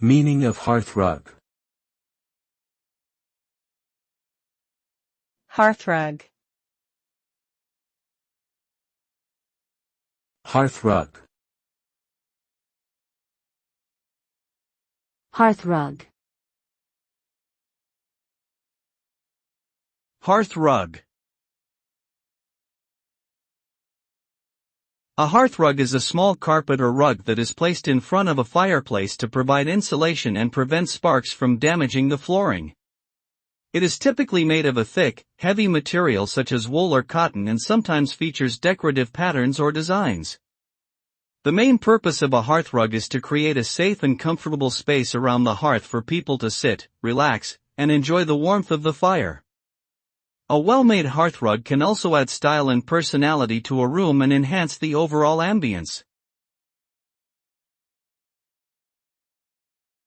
Meaning of hearthrug. Hearthrug. Hearthrug. Hearthrug. Hearthrug. A hearthrug is a small carpet or rug that is placed in front of a fireplace to provide insulation and prevent sparks from damaging the flooring. It is typically made of a thick, heavy material such as wool or cotton and sometimes features decorative patterns or designs. The main purpose of a hearthrug is to create a safe and comfortable space around the hearth for people to sit, relax, and enjoy the warmth of the fire. A well-made hearthrug can also add style and personality to a room and enhance the overall ambience.